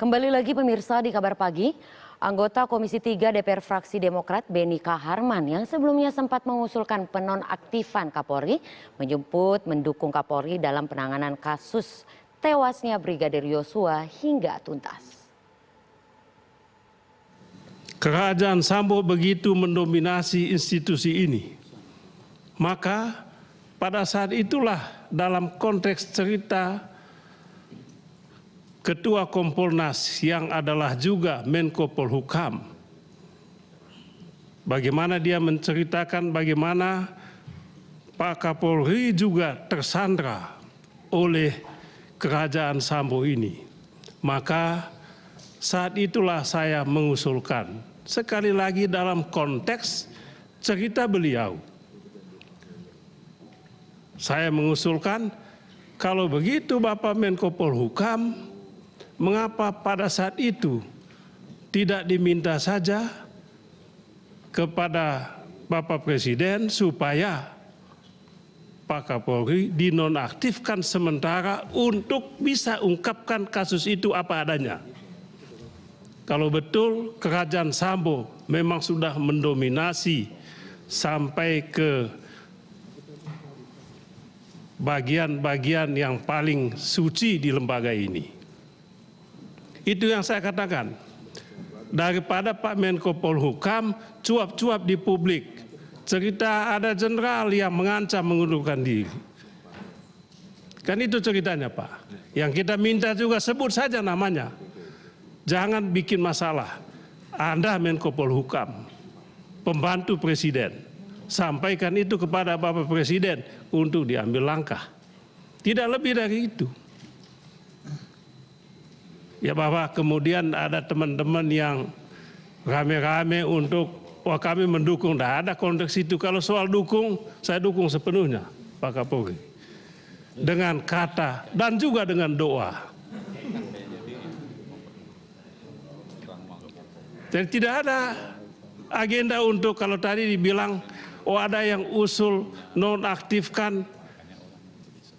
Kembali lagi pemirsa di Kabar Pagi, anggota Komisi 3 DPR fraksi Demokrat Beni Kaharman yang sebelumnya sempat mengusulkan penonaktifan Kapolri menjemput mendukung Kapolri dalam penanganan kasus tewasnya Brigadir Yosua hingga tuntas. Kerajaan Sambo begitu mendominasi institusi ini, maka pada saat itulah dalam konteks cerita Ketua Kompolnas yang adalah juga Menko Polhukam, bagaimana dia menceritakan bagaimana Pak Kapolri juga tersandra oleh Kerajaan Sambo ini. Maka saat itulah saya mengusulkan, sekali lagi dalam konteks cerita beliau, saya mengusulkan kalau begitu Bapak Menko Polhukam, mengapa pada saat itu tidak diminta saja kepada Bapak Presiden supaya Pak Kapolri dinonaktifkan sementara untuk bisa ungkapkan kasus itu apa adanya. Kalau betul Kerajaan Sambo memang sudah mendominasi sampai ke bagian-bagian yang paling suci di lembaga ini. Itu yang saya katakan. Daripada Pak Menko Polhukam cuap-cuap di publik, cerita ada jenderal yang mengancam mengundurkan diri. Kan itu ceritanya Pak. Yang kita minta juga sebut saja namanya. Jangan bikin masalah. Anda Menko Polhukam, pembantu Presiden, sampaikan itu kepada Bapak Presiden untuk diambil langkah. Tidak lebih dari itu. Ya Bapak, kemudian ada teman-teman yang rame-rame untuk, wah kami mendukung, tidak ada konteks itu. Kalau soal dukung, saya dukung sepenuhnya Pak Kapolri. Dengan kata dan juga dengan doa. Jadi tidak ada agenda untuk, kalau tadi dibilang, oh ada yang usul nonaktifkan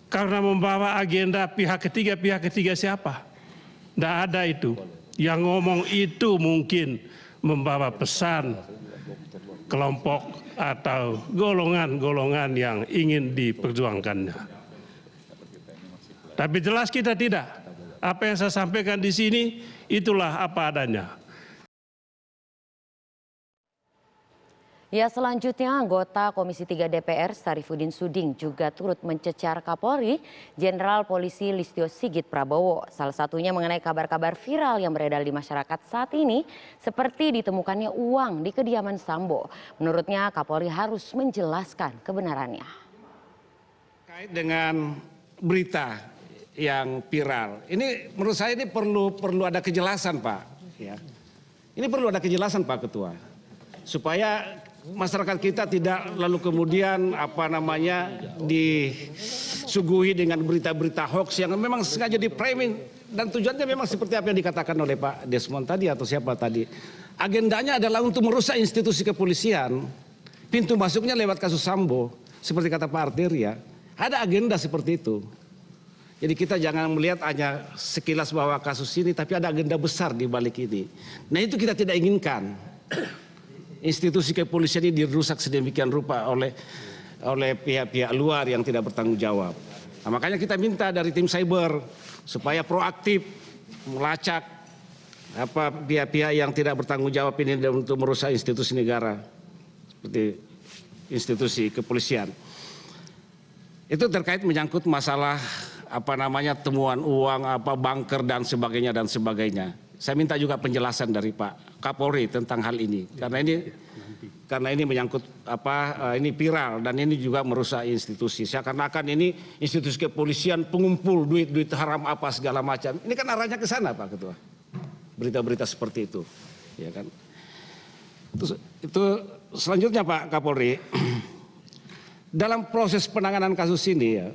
karena membawa agenda pihak ketiga siapa? Tidak ada itu. Yang ngomong itu mungkin membawa pesan kelompok atau golongan-golongan yang ingin diperjuangkannya. Tapi jelas kita tidak. Apa yang saya sampaikan di sini itulah apa adanya. Ya, selanjutnya anggota Komisi 3 DPR Sarifudin Suding juga turut mencecar Kapolri Jenderal Polisi Listio Sigit Prabowo. Salah satunya mengenai kabar-kabar viral yang beredar di masyarakat saat ini seperti ditemukannya uang di kediaman Sambo. Menurutnya Kapolri harus menjelaskan kebenarannya. Terkait dengan berita yang viral, ini menurut saya ini perlu ada kejelasan Pak. Ya. Ini perlu ada kejelasan Pak Ketua, supaya masyarakat kita tidak lalu kemudian disuguhi dengan berita-berita hoax yang memang sengaja di framing dan tujuannya memang seperti apa yang dikatakan oleh Pak Desmond tadi atau siapa tadi. Agendanya adalah untuk merusak institusi kepolisian. Pintu masuknya lewat kasus Sambo, seperti kata Pak Arteria. Ada agenda seperti itu. Jadi kita jangan melihat hanya sekilas bahwa kasus ini, tapi ada agenda besar di balik ini. Nah itu kita tidak inginkan. Institusi kepolisian ini dirusak sedemikian rupa oleh pihak-pihak luar yang tidak bertanggung jawab. Nah, makanya kita minta dari tim cyber supaya proaktif melacak pihak-pihak yang tidak bertanggung jawab ini untuk merusak institusi negara seperti institusi kepolisian. Itu terkait menyangkut masalah temuan uang, bunker dan sebagainya. Saya minta juga penjelasan dari Pak Kapolri tentang hal ini karena ini menyangkut ini viral dan ini juga merusak institusi. Seakan-akan ini institusi kepolisian pengumpul duit haram apa segala macam. Ini kan arahnya ke sana Pak Ketua. Berita-berita seperti itu, ya kan. Itu selanjutnya Pak Kapolri, dalam proses penanganan kasus ini ya,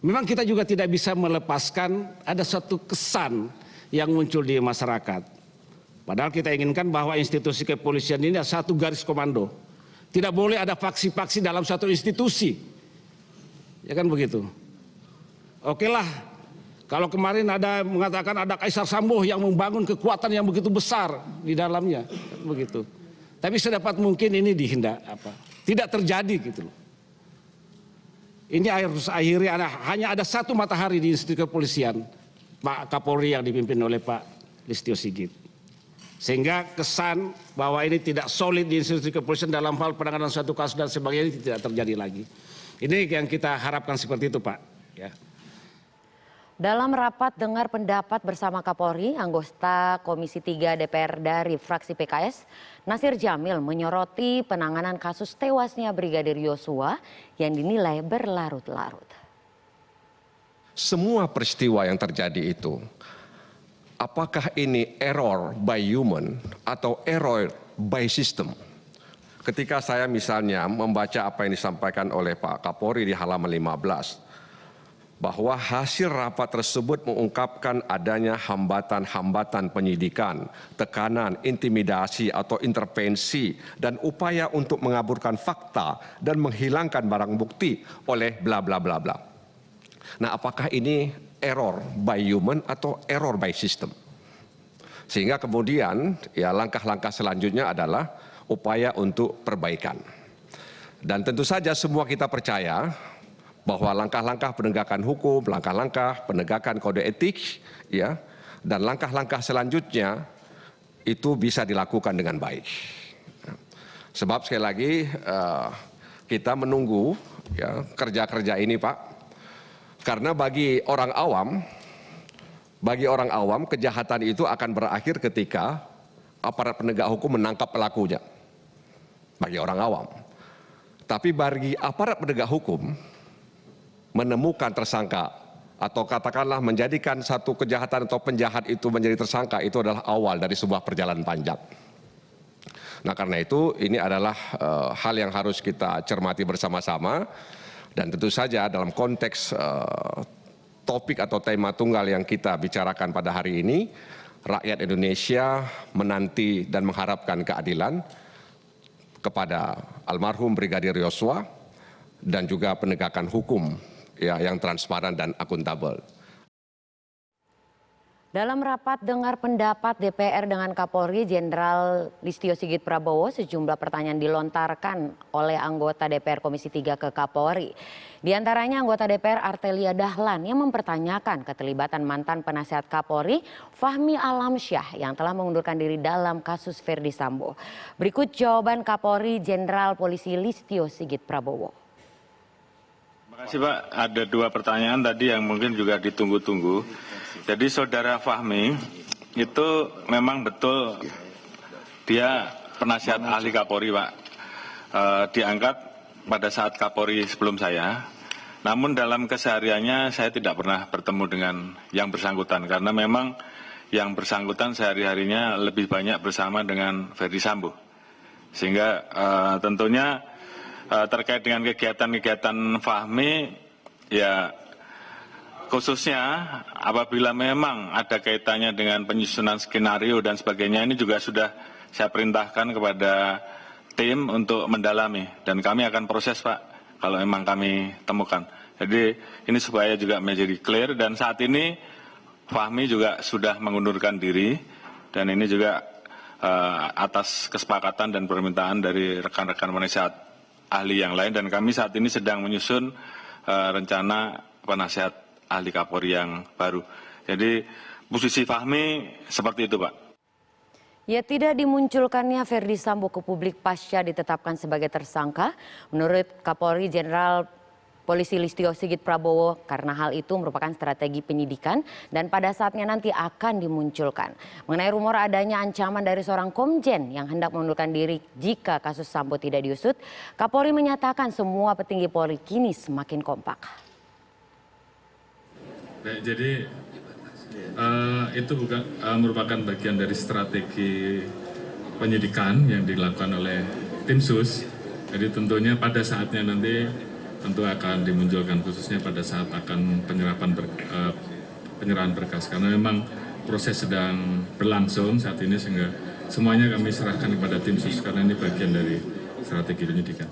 memang kita juga tidak bisa melepaskan ada suatu kesan yang muncul di masyarakat. Padahal kita inginkan bahwa institusi kepolisian ini ada satu garis komando. Tidak boleh ada faksi-faksi dalam satu institusi. Ya kan begitu. Oke lah, Kalau kemarin ada mengatakan ada Kaisar Sambo yang membangun kekuatan yang begitu besar di dalamnya, begitu. Tapi sedapat mungkin ini tidak terjadi gitu loh. Ini harus akhirnya hanya ada satu matahari di institusi kepolisian, Pak Kapolri yang dipimpin oleh Pak Listio Sigit. Sehingga kesan bahwa ini tidak solid di institusi kepolisian dalam hal penanganan suatu kasus dan sebagainya ini tidak terjadi lagi. Ini yang kita harapkan seperti itu, Pak. Ya. Dalam rapat dengar pendapat bersama Kapolri, anggota Komisi 3 DPR dari fraksi PKS, Nasir Jamil menyoroti penanganan kasus tewasnya Brigadir Yosua yang dinilai berlarut-larut. Semua peristiwa yang terjadi itu, apakah ini error by human atau error by system? Ketika saya misalnya membaca apa yang disampaikan oleh Pak Kapolri di halaman 15, bahwa hasil rapat tersebut mengungkapkan adanya hambatan-hambatan penyidikan, tekanan, intimidasi atau intervensi, dan upaya untuk mengaburkan fakta dan menghilangkan barang bukti oleh bla bla bla bla. Nah, apakah ini error by human atau error by system? Sehingga kemudian ya langkah-langkah selanjutnya adalah upaya untuk perbaikan. Dan tentu saja semua kita percaya bahwa langkah-langkah penegakan hukum, langkah-langkah penegakan kode etik, ya, dan langkah-langkah selanjutnya itu bisa dilakukan dengan baik. Sebab sekali lagi kita menunggu ya, kerja-kerja ini, Pak, karena bagi orang awam kejahatan itu akan berakhir ketika aparat penegak hukum menangkap pelakunya. Bagi orang awam. Tapi bagi aparat penegak hukum menemukan tersangka atau katakanlah menjadikan satu kejahatan atau penjahat itu menjadi tersangka itu adalah awal dari sebuah perjalanan panjang. Nah, karena itu ini adalah hal yang harus kita cermati bersama-sama dan tentu saja dalam konteks topik atau tema tunggal yang kita bicarakan pada hari ini, rakyat Indonesia menanti dan mengharapkan keadilan kepada almarhum Brigadir Yosua dan juga penegakan hukum ya, yang transparan dan akuntabel. Dalam rapat dengar pendapat DPR dengan Kapolri Jenderal Listio Sigit Prabowo, sejumlah pertanyaan dilontarkan oleh anggota DPR Komisi 3 ke Kapolri. Di antaranya anggota DPR Artelia Dahlan yang mempertanyakan keterlibatan mantan penasihat Kapolri Fahmi Alamsyah yang telah mengundurkan diri dalam kasus Verdi Sambo. Berikut jawaban Kapolri Jenderal Polisi Listio Sigit Prabowo. Terima kasih, Pak. Ada dua pertanyaan tadi yang mungkin juga ditunggu-tunggu. Jadi saudara Fahmi itu memang betul dia penasihat ahli Kapolri, Pak. Diangkat pada saat Kapolri sebelum saya. Namun dalam kesehariannya saya tidak pernah bertemu dengan yang bersangkutan. Karena memang yang bersangkutan sehari-harinya lebih banyak bersama dengan Verdi Sambo. Sehingga tentunya terkait dengan kegiatan-kegiatan Fahmi, ya khususnya apabila memang ada kaitannya dengan penyusunan skenario dan sebagainya, ini juga sudah saya perintahkan kepada tim untuk mendalami dan kami akan proses, Pak, kalau memang kami temukan. Jadi ini supaya juga menjadi clear dan saat ini Fahmi juga sudah mengundurkan diri dan ini juga atas kesepakatan dan permintaan dari rekan-rekan penasihat ahli yang lain dan kami saat ini sedang menyusun rencana penasihat ahli Kapolri yang baru. Jadi posisi Fahmi seperti itu, Pak. Ya, tidak dimunculkannya Verdi Sambo ke publik pasca ditetapkan sebagai tersangka, menurut Kapolri Jenderal Polisi Listio Sigit Prabowo, karena hal itu merupakan strategi penyidikan dan pada saatnya nanti akan dimunculkan. Mengenai rumor adanya ancaman dari seorang komjen yang hendak mengundurkan diri jika kasus Sambo tidak diusut, Kapolri menyatakan semua petinggi Polri kini semakin kompak. Baik, jadi itu merupakan bagian dari strategi penyidikan yang dilakukan oleh tim sus. Jadi tentunya pada saatnya nanti tentu akan dimunculkan, khususnya pada saat akan penyerahan berkas. Karena memang proses sedang berlangsung saat ini sehingga semuanya kami serahkan kepada tim sus karena ini bagian dari strategi penyidikan.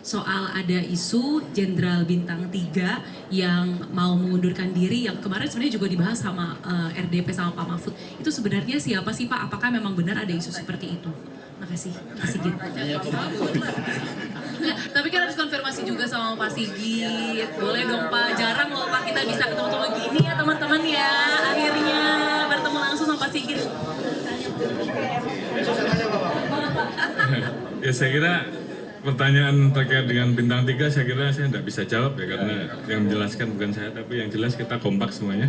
soal ada isu Jenderal Bintang 3 yang mau mengundurkan diri, yang kemarin sebenarnya juga dibahas sama RDP sama Pak Mahfud. Itu sebenarnya siapa sih Pak? Apakah memang benar ada isu seperti itu? Makasih, Pak Sigit. Tapi kan harus konfirmasi juga sama Pak Sigit. Boleh dong Pak, jarang loh Pak kita bisa ketemu-ketemu gini ya teman-teman ya. Akhirnya bertemu langsung sama Pak Sigit. Ya saya kira pertanyaan terkait dengan bintang 3 saya kira saya tidak bisa jawab ya, karena yang menjelaskan bukan saya, tapi yang jelas kita kompak semuanya.